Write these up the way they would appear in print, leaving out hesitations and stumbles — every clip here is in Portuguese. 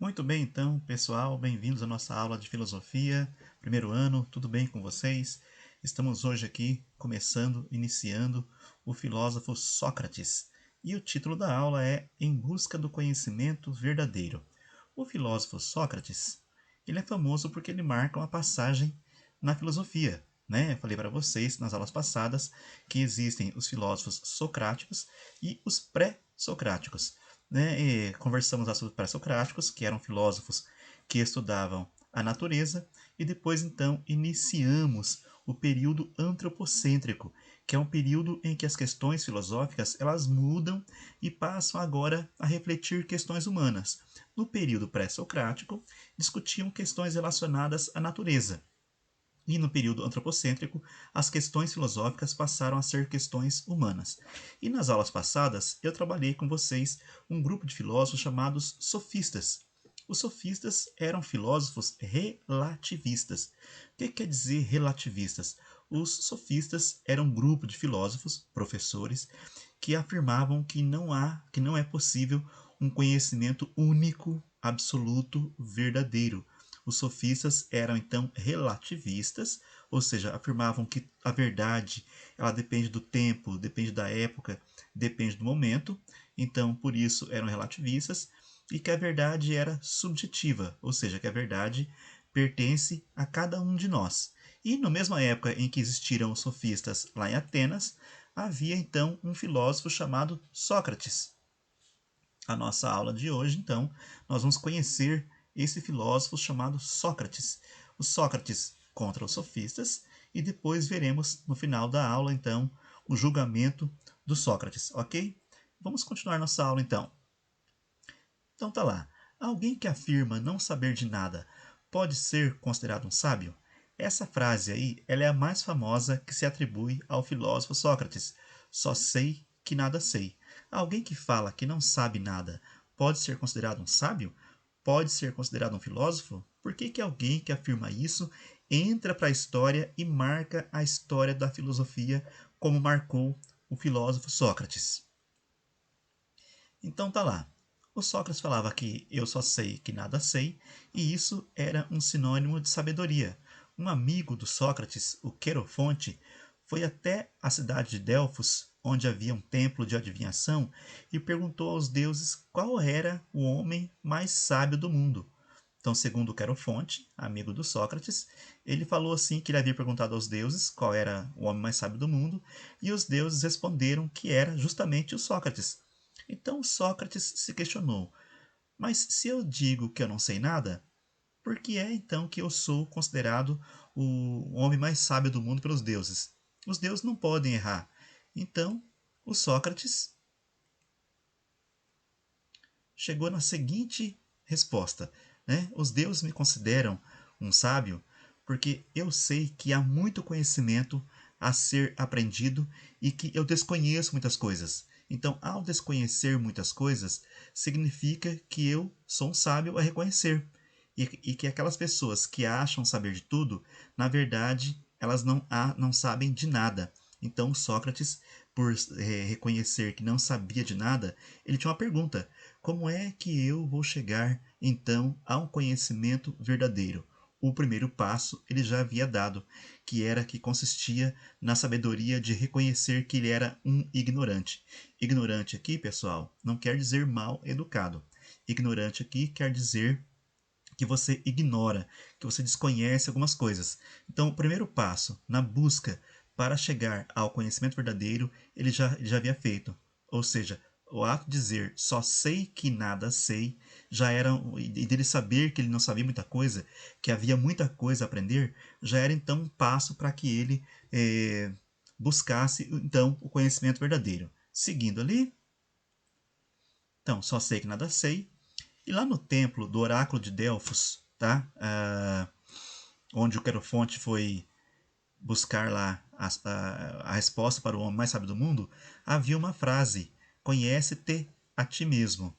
Muito bem, então, pessoal, bem-vindos à nossa aula de filosofia, primeiro ano, tudo bem com vocês? Estamos hoje aqui iniciando o filósofo Sócrates. E o título da aula é Em Busca do Conhecimento Verdadeiro. O filósofo Sócrates, ele é famoso porque ele marca uma passagem na filosofia, né? Eu falei para vocês nas aulas passadas que existem os filósofos socráticos e os pré-socráticos, né? E conversamos lá sobre os pré-socráticos, que eram filósofos que estudavam a natureza, e depois então iniciamos o período antropocêntrico, que é um período em que as questões filosóficas elas mudam e passam agora a refletir questões humanas. No período pré-socrático, discutiam questões relacionadas à natureza. E no período antropocêntrico, as questões filosóficas passaram a ser questões humanas. E nas aulas passadas, eu trabalhei com vocês um grupo de filósofos chamados sofistas. Os sofistas eram filósofos relativistas. O que quer dizer relativistas? Os sofistas eram um grupo de filósofos, professores, que afirmavam que não é possível um conhecimento único, absoluto, verdadeiro. Os sofistas eram então relativistas, ou seja, afirmavam que a verdade ela depende do tempo, depende da época, depende do momento. Então, por isso eram relativistas e que a verdade era subjetiva, ou seja, que a verdade pertence a cada um de nós. E na mesma época em que existiram os sofistas lá em Atenas, havia então um filósofo chamado Sócrates. A nossa aula de hoje, então, nós vamos conhecer esse filósofo chamado Sócrates. O Sócrates contra os sofistas e depois veremos no final da aula, então, o julgamento do Sócrates, ok? Vamos continuar nossa aula, então. Então tá lá. Alguém que afirma não saber de nada pode ser considerado um sábio? Essa frase aí, ela é a mais famosa que se atribui ao filósofo Sócrates. Só sei que nada sei. Alguém que fala que não sabe nada pode ser considerado um sábio? Pode ser considerado um filósofo? Por que alguém que afirma isso entra para a história e marca a história da filosofia como marcou o filósofo Sócrates? Então tá lá. O Sócrates falava que eu só sei que nada sei, e isso era um sinônimo de sabedoria. Um amigo do Sócrates, o Querofonte, foi até a cidade de Delfos, onde havia um templo de adivinhação, e perguntou aos deuses qual era o homem mais sábio do mundo. Então, segundo Querofonte, amigo do Sócrates, ele falou assim que ele havia perguntado aos deuses qual era o homem mais sábio do mundo, e os deuses responderam que era justamente o Sócrates. Então Sócrates se questionou: mas se eu digo que eu não sei nada, por que é então que eu sou considerado o homem mais sábio do mundo pelos deuses? Os deuses não podem errar. Então, o Sócrates chegou na seguinte resposta, né? Os deuses me consideram um sábio porque eu sei que há muito conhecimento a ser aprendido e que eu desconheço muitas coisas. Então, ao desconhecer muitas coisas, significa que eu sou um sábio a reconhecer. E que aquelas pessoas que acham saber de tudo, na verdade, elas não sabem de nada. Então, Sócrates, por reconhecer que não sabia de nada, ele tinha uma pergunta: como é que eu vou chegar então a um conhecimento verdadeiro? O primeiro passo ele já havia dado, que consistia na sabedoria de reconhecer que ele era um ignorante. Ignorante aqui, pessoal, não quer dizer mal educado. Ignorante aqui quer dizer que você ignora, que você desconhece algumas coisas. Então, o primeiro passo na busca para chegar ao conhecimento verdadeiro, ele já havia feito. Ou seja, o ato de dizer só sei que nada sei, já era, e dele saber que ele não sabia muita coisa, que havia muita coisa a aprender, já era então um passo para que ele buscasse então o conhecimento verdadeiro. Seguindo ali, então, só sei que nada sei, e lá no templo do oráculo de Delfos, tá? Onde o Querofonte foi buscar lá a resposta para o homem mais sábio do mundo, havia uma frase: conhece-te a ti mesmo.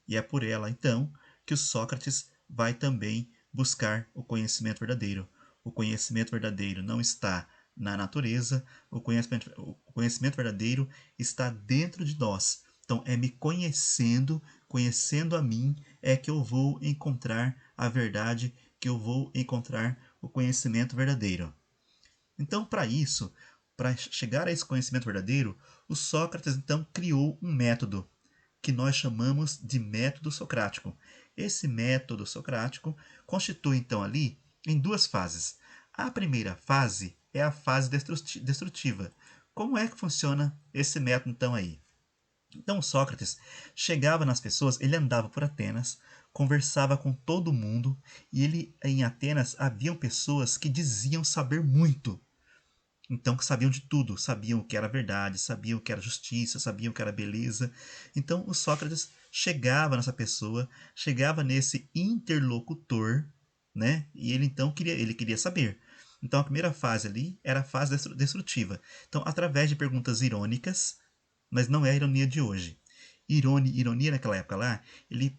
E é por ela, então, que o Sócrates vai também buscar o conhecimento verdadeiro. O conhecimento verdadeiro não está na natureza, o conhecimento verdadeiro está dentro de nós. Então, é me conhecendo, conhecendo a mim, é que eu vou encontrar a verdade, que eu vou encontrar o conhecimento verdadeiro. Então, para isso, para chegar a esse conhecimento verdadeiro, o Sócrates então criou um método que nós chamamos de método socrático. Esse método socrático constitui então ali em duas fases. A primeira fase é a fase destrutiva. Como é que funciona esse método então aí? Então Sócrates chegava nas pessoas, ele andava por Atenas, conversava com todo mundo, e ele em Atenas haviam pessoas que diziam saber muito. Então, que sabiam de tudo, sabiam o que era verdade, sabiam o que era justiça, sabiam o que era beleza. Então, o Sócrates chegava nessa pessoa, chegava nesse interlocutor, né? E ele então queria saber. Então, a primeira fase ali era a fase destrutiva. Então, através de perguntas irônicas, mas não é a ironia de hoje. Ironia naquela época lá, ele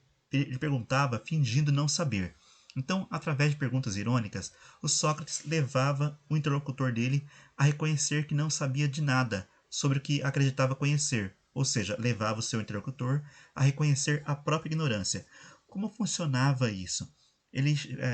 perguntava fingindo não saber. Então, através de perguntas irônicas, o Sócrates levava o interlocutor dele a reconhecer que não sabia de nada sobre o que acreditava conhecer, ou seja, levava o seu interlocutor a reconhecer a própria ignorância. Como funcionava isso?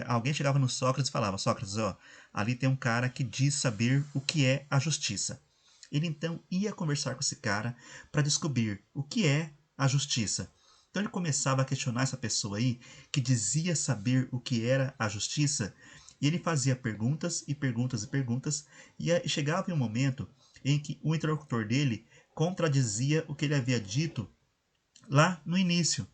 Alguém chegava no Sócrates e falava: Sócrates, ó, ali tem um cara que diz saber o que é a justiça. Ele então ia conversar com esse cara para descobrir o que é a justiça. Então ele começava a questionar essa pessoa aí que dizia saber o que era a justiça, e ele fazia perguntas e perguntas e perguntas, e chegava em um momento em que o interlocutor dele contradizia o que ele havia dito lá no início.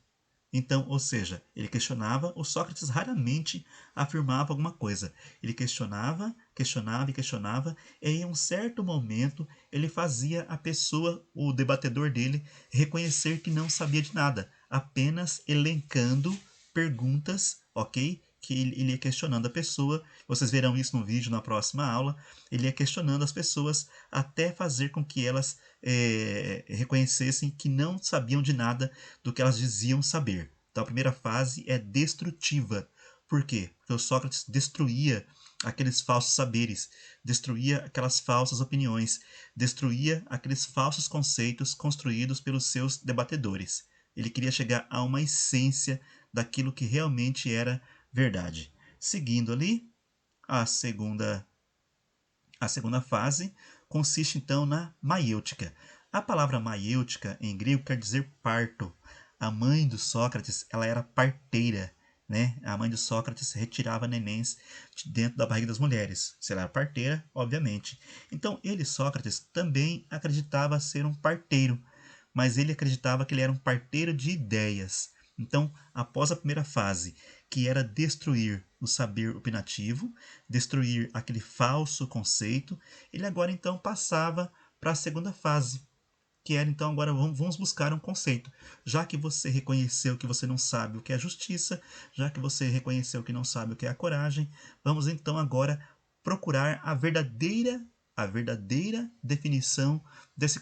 Então, ou seja, ele questionava, o Sócrates raramente afirmava alguma coisa. Ele questionava, questionava e questionava, e em um certo momento ele fazia a pessoa, o debatedor dele, reconhecer que não sabia de nada, apenas elencando perguntas, ok? Que ele ia questionando a pessoa. Vocês verão isso no vídeo na próxima aula. Ele ia questionando as pessoas até fazer com que elas reconhecessem que não sabiam de nada do que elas diziam saber. Então a primeira fase é destrutiva. Por quê? Porque o Sócrates destruía aqueles falsos saberes, destruía aquelas falsas opiniões, destruía aqueles falsos conceitos construídos pelos seus debatedores. Ele queria chegar a uma essência daquilo que realmente era verdade. Seguindo ali, a segunda a segunda fase consiste então na maiêutica. A palavra maiêutica em grego quer dizer parto. A mãe do Sócrates, ela era parteira, né? A mãe do Sócrates retirava nenéns de dentro da barriga das mulheres. Se ela era parteira, obviamente. Então, ele, Sócrates, também acreditava ser um parteiro, mas ele acreditava que ele era um parteiro de ideias. Então, após a primeira fase, que era destruir o saber opinativo, destruir aquele falso conceito, ele agora então passava para a segunda fase, que era então agora vamos buscar um conceito. Já que você reconheceu que você não sabe o que é justiça, já que você reconheceu que não sabe o que é a coragem, vamos então agora procurar a verdadeira definição desse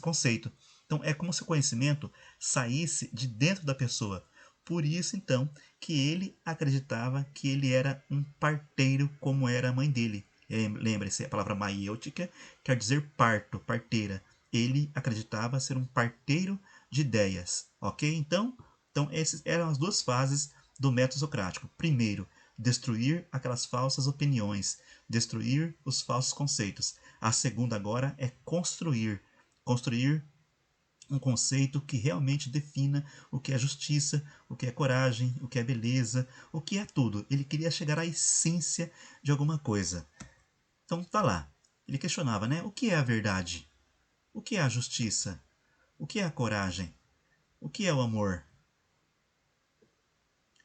conceito. Então é como se o conhecimento saísse de dentro da pessoa. Por isso então que ele acreditava que ele era um parteiro como era a mãe dele. Lembre-se, a palavra maiêutica quer dizer parto, parteira. Ele acreditava ser um parteiro de ideias, ok? Então essas eram as duas fases do método socrático. Primeiro, destruir aquelas falsas opiniões, destruir os falsos conceitos. A segunda agora é construir um conceito que realmente defina o que é justiça, o que é coragem, o que é beleza, o que é tudo. Ele queria chegar à essência de alguma coisa. Então tá lá. Ele questionava, né? O que é a verdade? O que é a justiça? O que é a coragem? O que é o amor?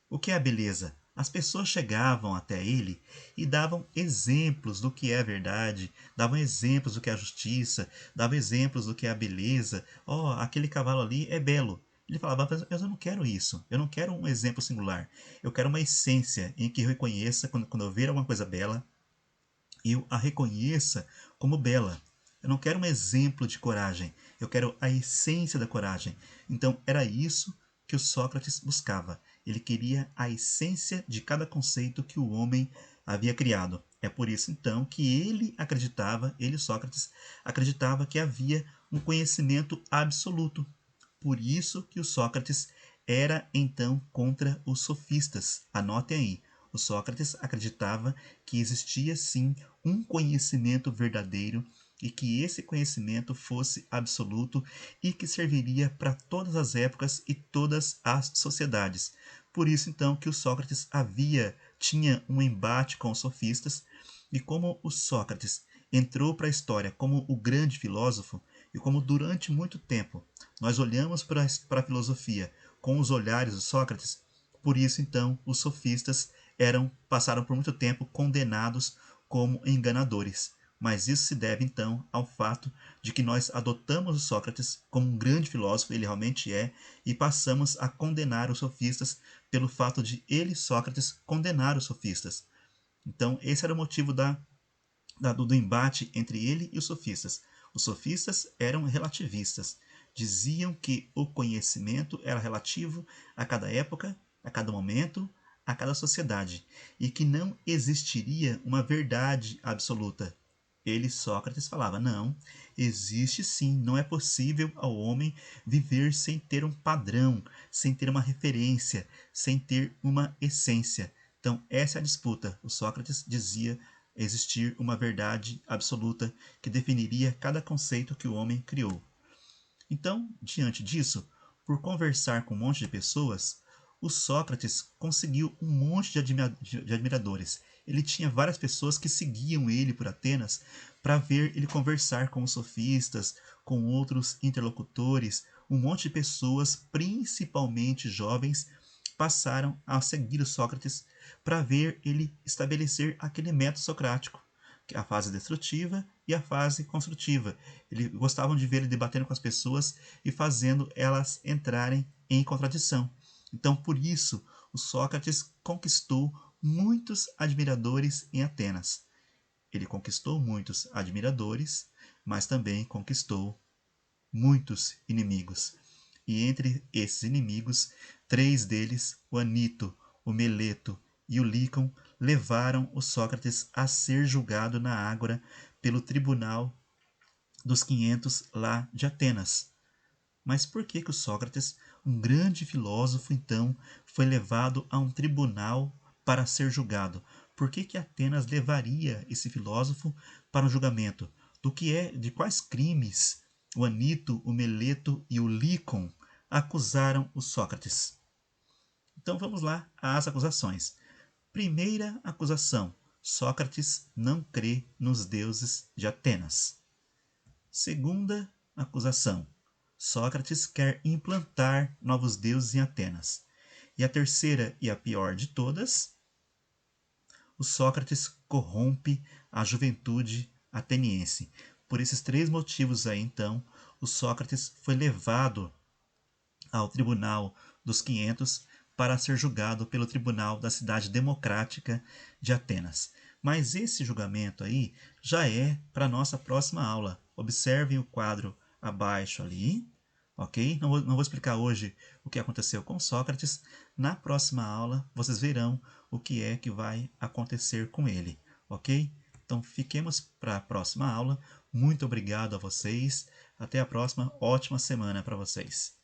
O que é a beleza? As pessoas chegavam até ele e davam exemplos do que é a verdade, davam exemplos do que é a justiça, davam exemplos do que é a beleza. Oh, aquele cavalo ali é belo. Ele falava, mas eu não quero isso. Eu não quero um exemplo singular. Eu quero uma essência em que eu reconheça, quando eu ver alguma coisa bela, eu a reconheça como bela. Eu não quero um exemplo de coragem, eu quero a essência da coragem. Então era isso que o Sócrates buscava. Ele queria a essência de cada conceito que o homem havia criado. É por isso então que ele, Sócrates, acreditava que havia um conhecimento absoluto. Por isso que o Sócrates era então contra os sofistas. Anotem aí. O Sócrates acreditava que existia sim um conhecimento verdadeiro e que esse conhecimento fosse absoluto e que serviria para todas as épocas e todas as sociedades. Por isso então que o Sócrates tinha um embate com os sofistas, e como o Sócrates entrou para a história como o grande filósofo, e como durante muito tempo nós olhamos para a filosofia com os olhares de Sócrates, por isso então os sofistas passaram por muito tempo condenados como enganadores. Mas isso se deve então ao fato de que nós adotamos o Sócrates como um grande filósofo, ele realmente é, e passamos a condenar os sofistas pelo fato de ele, Sócrates, condenar os sofistas. Então, esse era o motivo do embate entre ele e os sofistas. Os sofistas eram relativistas. Diziam que o conhecimento era relativo a cada época, a cada momento, a cada sociedade, e que não existiria uma verdade absoluta. Ele, Sócrates, falava: não, existe sim, não é possível ao homem viver sem ter um padrão, sem ter uma referência, sem ter uma essência. Então, essa é a disputa. O Sócrates dizia existir uma verdade absoluta que definiria cada conceito que o homem criou. Então, diante disso, por conversar com um monte de pessoas, o Sócrates conseguiu um monte de admiradores. Ele tinha várias pessoas que seguiam ele por Atenas para ver ele conversar com os sofistas, com outros interlocutores. Um monte de pessoas, principalmente jovens, passaram a seguir o Sócrates para ver ele estabelecer aquele método socrático, que é a fase destrutiva e a fase construtiva. Eles gostavam de ver ele debatendo com as pessoas e fazendo elas entrarem em contradição. Então, por isso, o Sócrates conquistou muitos admiradores em Atenas. Ele conquistou muitos admiradores, mas também conquistou muitos inimigos. E entre esses inimigos, 3 deles, o Anito, o Meleto e o Lícon, levaram o Sócrates a ser julgado na Ágora pelo tribunal dos 500 lá de Atenas. Mas por que o Sócrates, um grande filósofo, então, foi levado a um tribunal para ser julgado? Por que Atenas levaria esse filósofo para um julgamento? De quais crimes o Anito, o Meleto e o Lícon acusaram o Sócrates? Então vamos lá às acusações. Primeira acusação: Sócrates não crê nos deuses de Atenas. Segunda acusação: Sócrates quer implantar novos deuses em Atenas. E a terceira e a pior de todas: o Sócrates corrompe a juventude ateniense. Por esses 3 motivos aí, então, o Sócrates foi levado ao tribunal dos 500 para ser julgado pelo tribunal da cidade democrática de Atenas. Mas esse julgamento aí já é para a nossa próxima aula. Observem o quadro abaixo ali, ok? Não vou explicar hoje o que aconteceu com Sócrates. Na próxima aula vocês verão o que é que vai acontecer com ele, ok? Então fiquemos para a próxima aula. Muito obrigado a vocês. Até a próxima. Ótima semana para vocês.